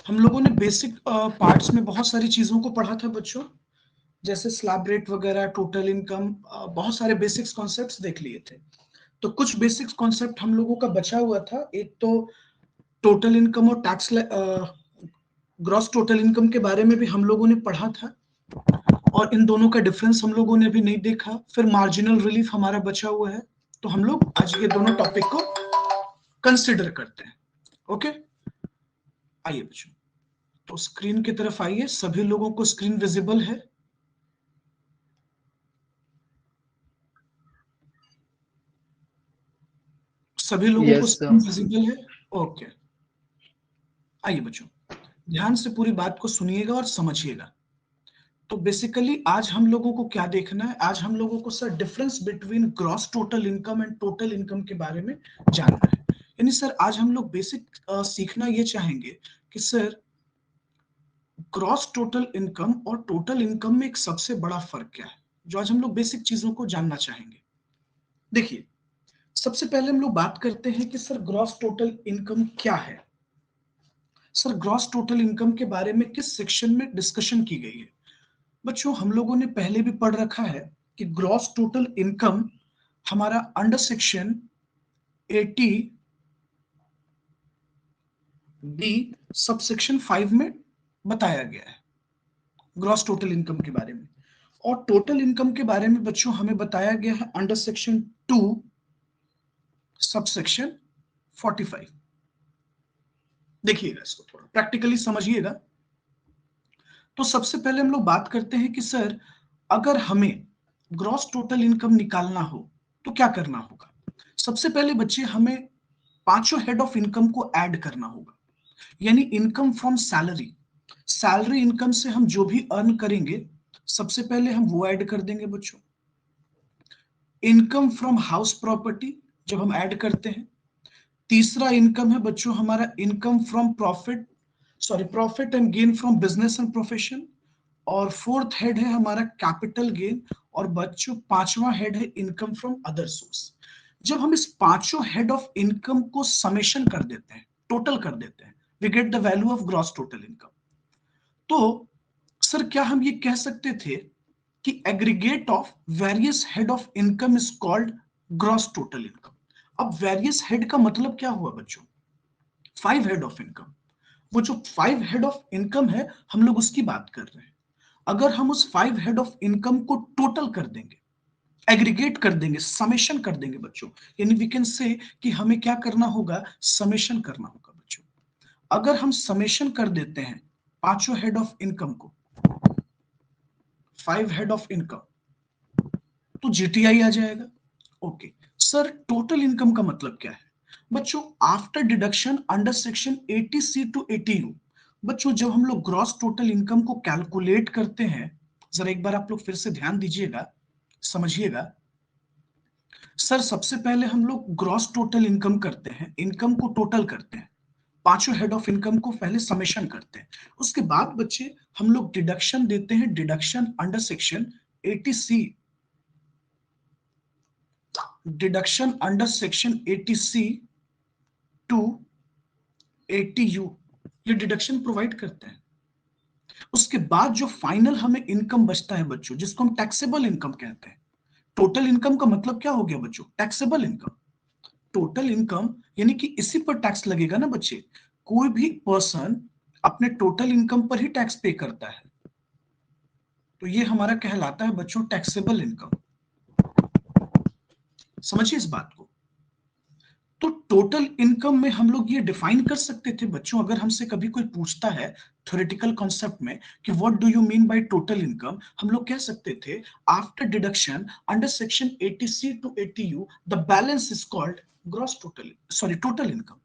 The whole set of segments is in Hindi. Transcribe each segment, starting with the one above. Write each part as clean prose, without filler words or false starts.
हम लोगों ने बेसिक पार्ट्स में बहुत सारी चीजों को पढ़ा था बच्चों, जैसे स्लैब रेट वगैरह, टोटल इनकम, बहुत सारे बेसिक्स कॉन्सेप्ट्स देख लिए थे। तो कुछ बेसिक्स कॉन्सेप्ट हम लोगों का बचा हुआ था। एक तो टोटल इनकम और टैक्स, ग्रॉस टोटल इनकम के बारे में भी हम लोगों ने पढ़ा था, और इन दोनों का डिफरेंस हम लोगों ने अभी नहीं देखा। फिर मार्जिनल रिलीफ हमारा बचा हुआ है, तो हम लोग आज ये दोनों टॉपिक को कंसिडर करते हैं। ओके, आइए बच्चों, तो स्क्रीन की तरफ आइए। सभी लोगों को स्क्रीन विजिबल है? सभी लोगों को यस स्क्रीन सर। विजिबल है? ओके, आइए बच्चों, ध्यान से पूरी बात को सुनिएगा और समझिएगा। तो बेसिकली आज हम लोगों को क्या देखना है? आज हम लोगों को sir difference between gross total income and total income के बारे में जानना है। यानी सर आज हम लोग बेसिक सीखना ये चाहेंगे कि सर ग्रॉस टोटल इनकम और टोटल इनकम में एक सबसे बड़ा फर्क क्या है, जो आज हम लोग बेसिक चीजों को जानना चाहेंगे। देखिए, सबसे पहले हम लोग बात करते हैं कि सर ग्रॉस टोटल इनकम क्या है। सर ग्रॉस टोटल इनकम के बारे में किस सेक्शन में डिस्कशन की गई है? बच्चों हम लोगों ने पहले भी पढ़ रखा है कि ग्रॉस टोटल इनकम हमारा under section 80 B subsection 5 में बताया गया है ग्रॉस टोटल इनकम के बारे में। और टोटल इनकम के बारे में बच्चों हमें बताया गया है अंडर सेक्शन 2 सब सेक्शन 45। देखिएगा, इसको थोड़ा प्रैक्टिकली समझिएगा। तो सबसे पहले हम लोग बात करते हैं कि सर अगर हमें ग्रॉस टोटल इनकम निकालना हो तो क्या करना होगा। सबसे पहले बच्चे हमें पांचों हेड ऑफ इनकम को ऐड करना होगा, यानी income from salary. Salary income से हम जो भी अर्न करेंगे सबसे पहले हम वो ऐड कर देंगे बच्चों। इनकम फ्रॉम हाउस प्रॉपर्टी जब हम ऐड करते हैं। तीसरा इनकम है बच्चों हमारा income from profit and gain from business and profession. और फोर्थ हेड है हमारा कैपिटल गेन। और बच्चों पांचवा हेड है इनकम फ्रॉम अदर सोर्स। जब हम इस पांचों हेड ऑफ इनकम को समेशन कर देते हैं, टोटल कर देते हैं, we get the value of gross total income. तो सर क्या हम ये कह सकते थे कि aggregate of various head of income is called gross total income. अब वेरियस हेड का मतलब क्या हुआ बच्चों? 5 हेड ऑफ इनकम। वो जो 5 हेड ऑफ इनकम है हम लोग उसकी बात कर रहे हैं। अगर हम उस 5 हेड ऑफ इनकम को टोटल कर देंगे, एग्रीगेट कर देंगे, समेशन कर देंगे बच्चों, यानी वी कैन से कि हमें क्या करना होगा, समेशन करना होगा बच्चों। अगर हम समेशन कर देते हैं पांचों हेड ऑफ इनकम को, 5 हेड ऑफ इनकम, तो जीटीआई आ जाएगा। ओके सर, टोटल इनकम का मतलब क्या है बच्चों? After deduction under section 80C to 80U। बच्चों जब हम लोग ग्रॉस टोटल इनकम को कैलकुलेट करते हैं, जरा एक बार आप लोग फिर से ध्यान दीजिएगा, समझिएगा। सर सबसे पहले हम लोग ग्रॉस टोटल इनकम करते हैं, इनकम को टोटल करते हैं, पांचों हेड ऑफ इनकम को पहले समेशन करते हैं। उसके बाद बच्चे हम लोग डिडक्शन देते हैं, deduction under section 80C, deduction under section 80C to 80U, ये डिडक्शन प्रोवाइड करते हैं। उसके बाद जो फाइनल हमें इनकम बचता है बच्चों, जिसको हम टैक्सेबल इनकम कहते हैं। टोटल इनकम का मतलब क्या हो गया बच्चों? Taxable income. टोटल इनकम यानी कि इसी पर टैक्स लगेगा ना बच्चे। कोई भी पर्सन अपने टोटल इनकम पर ही टैक्स पे करता है, तो ये हमारा कहलाता है बच्चों टैक्सेबल इनकम। समझिए इस बात को। तो टोटल इनकम में हम लोग ये डिफाइन कर सकते थे बच्चों, अगर हमसे कभी कोई पूछता है थ्योरेटिकल कॉन्सेप्ट में कि what do you mean by total income, हम लोग कह सकते थे after deduction under section 80C to 80U the balance is called gross total, total income.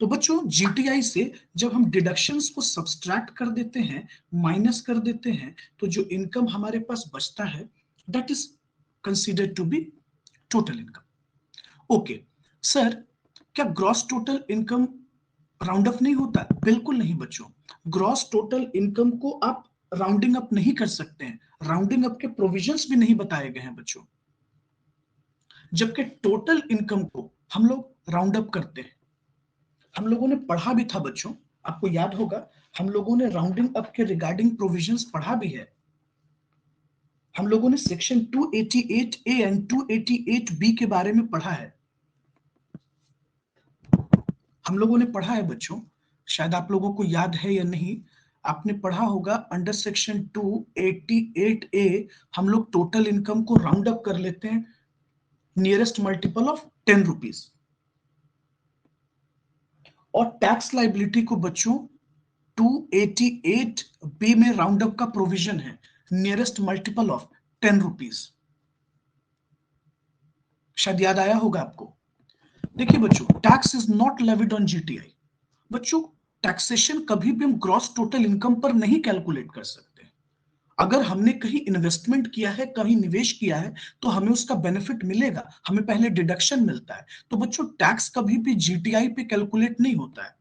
तो बच्चों जीटीआई से जब हम डिडक्शंस को सब्सट्रैक्ट कर देते हैं, माइनस कर देते हैं, तो जो इनकम हमारे पास बचता है that is considered to be total income. Okay sir, क्या gross total income round up नहीं होता? बिल्कुल नहीं बच्चों। ग्रॉस टोटल इनकम को आप राउंडिंग अप नहीं कर सकते हैं, राउंडिंग अप के प्रोविजंस भी नहीं बताए गए हैं बच्चों। जबकि टोटल इनकम को हम लोग राउंड अप करते हैं। हम लोगों ने पढ़ा भी था बच्चों आपको याद होगा हम लोगों ने राउंडिंग अप के रिगार्डिंग प्रोविजंस पढ़ा भी है। हम लोगों ने सेक्शन 288A एंड 288B के बारे में पढ़ा है। हम लोगों ने पढ़ा है बच्चों, शायद आप लोगों को याद है या नहीं, आपने पढ़ा होगा अंडर सेक्शन 288A हम लोग टोटल इनकम को राउंड अप कर लेते हैं नियरेस्ट मल्टीपल ऑफ 10 रुपीज, और टैक्स लाइबिलिटी को बच्चों 288B में राउंड अप का प्रोविजन है नियरेस्ट मल्टीपल ऑफ 10 रुपीज। शायद याद आया होगा आपको। देखिए बच्चों, tax is not levied on GTI. बच्चों, टैक्सेशन कभी भी हम ग्रॉस टोटल इनकम पर नहीं कैलकुलेट कर सकते। अगर हमने कहीं इन्वेस्टमेंट किया है, कहीं निवेश किया है, तो हमें उसका बेनिफिट मिलेगा, हमें पहले डिडक्शन मिलता है। तो बच्चों, टैक्स कभी भी जीटीआई पे कैलकुलेट नहीं होता है।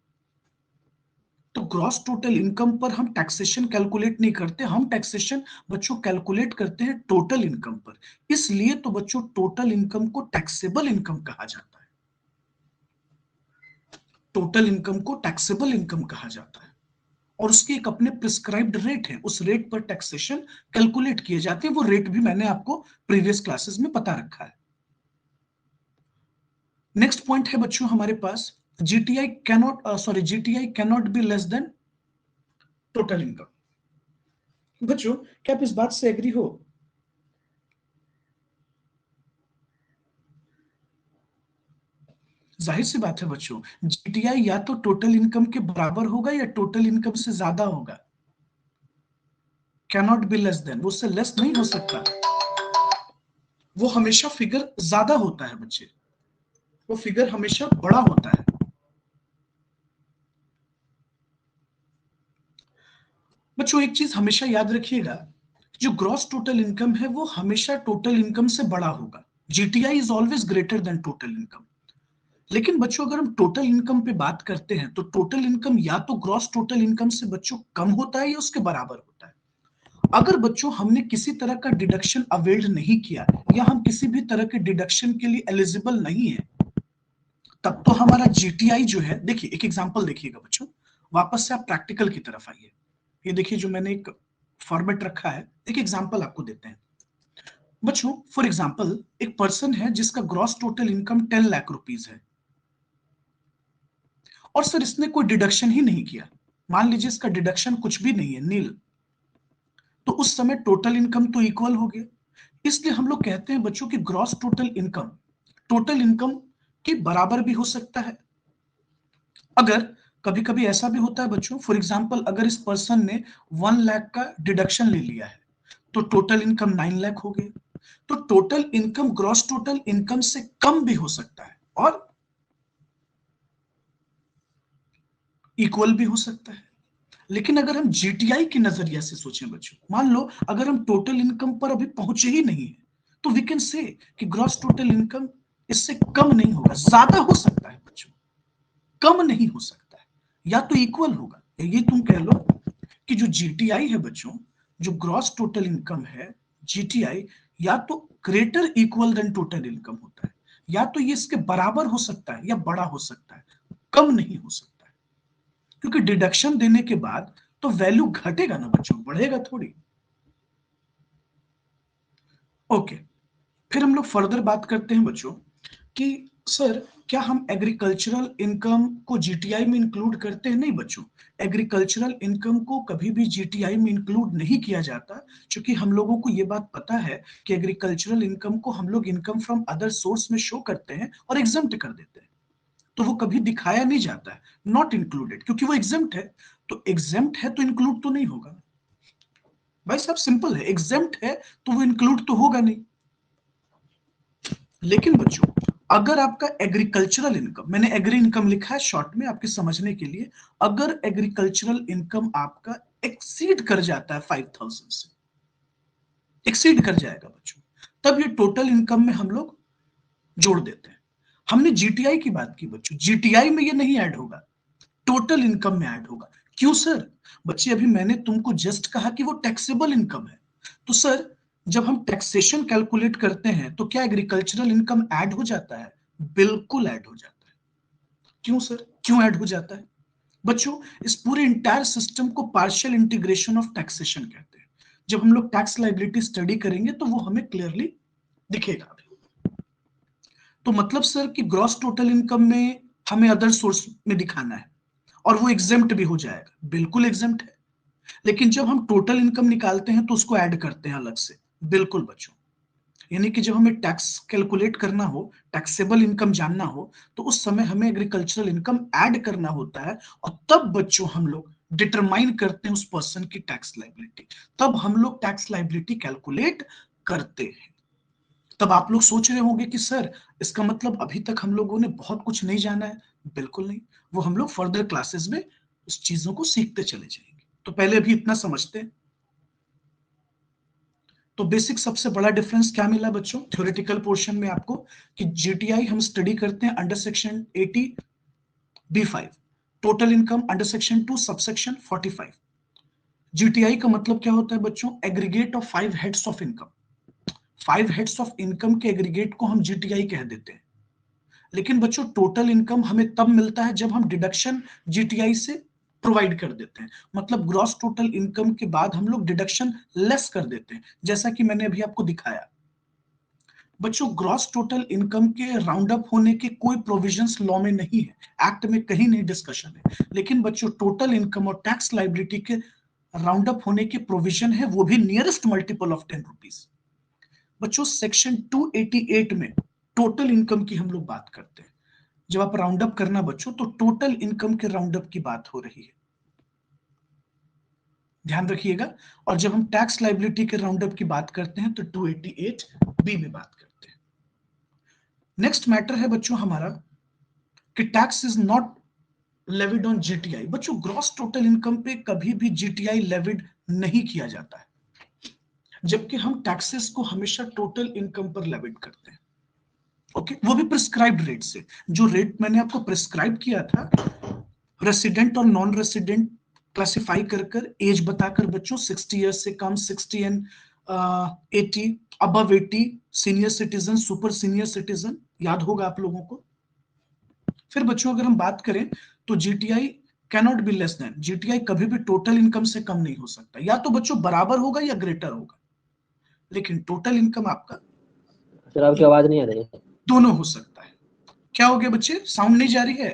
तो ग्रॉस टोटल इनकम पर हम टैक्सेशन कैलकुलेट नहीं करते, हम टैक्सेशन बच्चों कैलकुलेट करते हैं टोटल इनकम पर। इसलिए तो बच्चों टोटल इनकम को टैक्सेबल इनकम कहा जाता है। टोटल इनकम को टैक्सेबल इनकम कहा जाता है, और उसकी एक अपने प्रिस्क्राइब्ड रेट है, उस रेट पर टैक्सेशन कैलकुलेट किए जाते हैं। वो रेट भी मैंने आपको प्रीवियस क्लासेस में पता रखा है। नेक्स्ट पॉइंट है बच्चों हमारे पास, GTI cannot be less than total income. बच्चों, क्या आप इस बात से एग्री हो? जाहिर सी बात है बच्चों, जीटीआई या तो टोटल इनकम के बराबर होगा या टोटल इनकम से ज्यादा होगा। कैनॉट बी लेस देन, वो उससे लेस नहीं हो सकता, वो हमेशा फिगर ज्यादा होता है बच्चे, वो फिगर हमेशा बड़ा होता है। बच्चों, एक चीज हमेशा याद रखिएगा, जो ग्रॉस टोटल इनकम है वो हमेशा टोटल इनकम से बड़ा होगा। GTI is always greater than total income. लेकिन बच्चों, अगर हम टोटल इनकम पे बात करते हैं तो टोटल इनकम या तो ग्रॉस टोटल इनकम से बच्चों कम होता है या उसके बराबर होता है। अगर बच्चों हमने किसी तरह का डिडक्शन अवेल्ड नहीं किया, या हम किसी भी तरह के डिडक्शन के लिए एलिजिबल नहीं है, तब तो हमारा जीटीआई जो है, देखिए एक एग्जांपल देखिएगा बच्चों, वापस से आप प्रैक्टिकल की तरफ आइए। ये देखिए जो मैंने एक फॉर्मेट रखा है, एक एग्जांपल आपको देते हैं बच्चों। फॉर एग्जांपल, एक पर्सन है जिसका gross total income 10 lakh rupees है, और सर इसने कोई डिडक्शन ही नहीं किया। मान लीजिए इसका डिडक्शन कुछ भी नहीं है, नील। तो उस समय टोटल इनकम तो इक्वल हो गया। इसलिए हम लोग कहते हैं बच्चों की ग्रॉस टोटल इनकम के बराबर भी हो सकता है। अगर कभी कभी ऐसा भी होता है बच्चों, फॉर एग्जांपल अगर इस पर्सन ने 1 लाख का डिडक्शन ले लिया है, तो टोटल इनकम 9 लाख हो गई। तो total income gross total income से कम भी हो सकता है और इक्वल भी हो सकता है। लेकिन अगर हम जीटीआई के नजरिए से सोचें बच्चों, मान लो अगर हम टोटल इनकम पर अभी पहुंचे ही नहीं है, तो वी कैन से कि ग्रॉस टोटल इनकम इससे कम नहीं होगा, ज्यादा हो सकता है बच्चों, कम नहीं हो सकता है, या तो इक्वल होगा। ये तुम कह लो कि जो जीटीआई है बच्चों, जो ग्रॉस टोटल इनकम है, जीटीआई या तो greater equal than total income होता है, या तो ये इसके बराबर हो सकता है या बड़ा हो सकता है, कम नहीं हो सकता है। क्योंकि डिडक्शन देने के बाद तो वैल्यू घटेगा ना बच्चों, बढ़ेगा थोड़ी। ओके, फिर हम लोग फर्दर बात करते हैं बच्चों कि सर क्या हम एग्रीकल्चरल इनकम को जीटीआई में इंक्लूड करते हैं? नहीं बच्चों, एग्रीकल्चरल इनकम को कभी भी जीटीआई में इंक्लूड नहीं किया जाता, क्योंकि हम लोगों को यह बात पता है कि एग्रीकल्चरल इनकम को हम लोग इनकम फ्रॉम अदर सोर्स में शो करते हैं और एग्जम्प्ट कर देते हैं। तो वो कभी दिखाया नहीं जाता है, नॉट इंक्लूडेड, क्योंकि वो एग्जम्प्ट है। तो एग्जम्प्ट है तो इंक्लूड तो नहीं होगा भाई साहब, सिंपल है, एग्जम्प्ट है तो वो इंक्लूड तो होगा नहीं। लेकिन बच्चों, अगर आपका एग्रीकल्चरल इनकम, मैंने एग्री इनकम लिखा है शॉर्ट में आपके समझने के लिए, अगर एग्रीकल्चरल इनकम आपका एक्सीड कर जाता है 5,000 से, एक्सीड कर जाएगा बच्चों, तब ये टोटल इनकम में हम लोग जोड़ देते हैं। हमने जीटीआई की बात की बच्चों, जीटीआई में ये नहीं ऐड होगा, टोटल इनकम में ऐड होगा। क्यों सर? बच्चे अभी मैंने तुमको जस्ट कहा कि वो टैक्सेबल इनकम है। तो सर जब हम टैक्सेशन कैलकुलेट करते हैं तो क्या एग्रीकल्चरल इनकम ऐड हो जाता है? बिल्कुल ऐड हो जाता है। क्यों सर, क्यों ऐड हो जाता है? बच्चों इस पूरे इंटायर सिस्टम को पार्शियल इंटीग्रेशन ऑफ टैक्सेशन कहते हैं। जब हम लोग टैक्स लाइबिलिटी स्टडी करेंगे तो वो हमें क्लियरली दिखेगा। तो मतलब सर कि ग्रॉस टोटल इनकम में हमें अदर सोर्स में दिखाना है और वो एग्जेम्प्ट भी हो जाएगा, बिल्कुल एग्जेम्प्ट है। लेकिन जब हम टोटल इनकम निकालते हैं तो उसको ऐड करते हैं अलग से, बिल्कुल बच्चों। यानी कि जब हमें टैक्स कैलकुलेट करना हो, टैक्सेबल इनकम जानना हो, तो उस समय हमें एग्रीकल्चरल इनकम ऐड करना होता है और तब बच्चों हम लोग डिटरमाइन करते हैं उस पर्सन की टैक्स लाइबिलिटी, तब हम लोग टैक्स लाइबिलिटी कैलकुलेट करते हैं। तब आप लोग सोच रहे होंगे कि सर इसका मतलब अभी तक हम लोगों ने बहुत कुछ नहीं जाना है। बिल्कुल नहीं, वो हम लोग फर्दर क्लासेस में उस चीजों को सीखते चले जाएंगे। तो पहले अभी इतना समझते हैं। तो बेसिक सबसे बड़ा डिफरेंस क्या मिला बच्चों थ्योरेटिकल पोर्शन में आपको, कि जीटीआई हम स्टडी करते हैं under section 80 B5, total income under section 2 subsection 45। GTI का मतलब क्या होता है बच्चों, aggregate of 5 heads of income. 5 heads of income के एग्रीगेट को हम जीटीआई कह देते हैं। लेकिन बच्चों टोटल इनकम हमें तब मिलता है जब हम डिडक्शन जीटीआई से प्रोवाइड कर देते हैं। मतलब ग्रॉस टोटल इनकम के बाद हम लोग डिडक्शन लेस कर देते हैं, जैसा कि मैंने अभी आपको दिखाया। बच्चों ग्रॉस टोटल इनकम के राउंड अप होने के कोई प्रोविजंस लॉ में नहीं है, एक्ट में कहीं नहीं डिस्कशन है। लेकिन बच्चों टोटल इनकम और टैक्स लाइबिलिटी के राउंड अप होने के प्रोविजन है, वो भी नियरेस्ट मल्टीपल ऑफ 10 रुपीज। बच्चों सेक्शन 288 में टोटल इनकम की हम लोग बात करते हैं। जब आप राउंड अप करना बच्चों तो टोटल इनकम के राउंड अप की बात हो रही है, ध्यान रखिएगा। और जब हम टैक्स लाइबिलिटी के राउंड अप की बात करते हैं तो 288B में बात करते हैं। नेक्स्ट मैटर है बच्चों हमारा कि tax is not levied on GTI. बच्चों ग्रॉस टोटल इनकम पे कभी भी जीटीआई लेविड नहीं किया जाता है, जबकि हम टैक्सेस को हमेशा टोटल इनकम पर लेविड करते हैं। ओके, वो भी प्रिस्क्राइब्ड रेट से। जो रेट मैंने आपको प्रिस्क्राइब किया था, रेसिडेंट और नॉन रेसिडेंट क्लासिफाई कर कर एज बताकर बच्चों 60 ईयर्स से कम, 60 and 80, above 80 senior citizen, super senior citizen, याद होगा आप लोगों को। फिर बच्चों अगर हम बात करें तो GTI cannot be less then, GTI कभी भी टोटल इनकम से कम नहीं हो सकता, या तो बच्चों बराबर होगा या ग्रेटर होगा, लेकिन टोटल इनकम आपका सर आपकी आवाज नहीं आ रही है। दोनों हो सकता है। क्या हो गया बच्चे, साउंड नहीं जा रही है?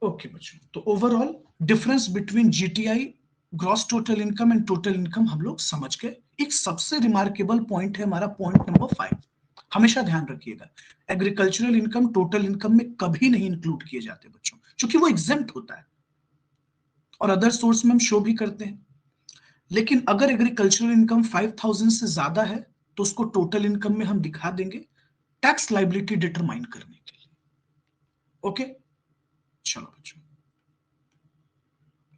ओके बच्चों, तो overall difference between GTI, gross total income and total income हम लोग समझ गए। एक सबसे रिमार्केबल पॉइंट है हमारा पॉइंट नंबर 5, हमेशा ध्यान रखिएगा, एग्रीकल्चरल इनकम टोटल इनकम में कभी नहीं इंक्लूड किए जाते बच्चों, क्योंकि वो एग्जेम्प्ट होता है और अदर सोर्स में हम शो भी करते हैं। लेकिन अगर एग्रीकल्चरल इनकम 5000 से ज्यादा है तो उसको टोटल इनकम में हम दिखा देंगे टैक्स लाइबिलिटी डिटरमाइन करने के लिए। ओके, चलो बच्चों।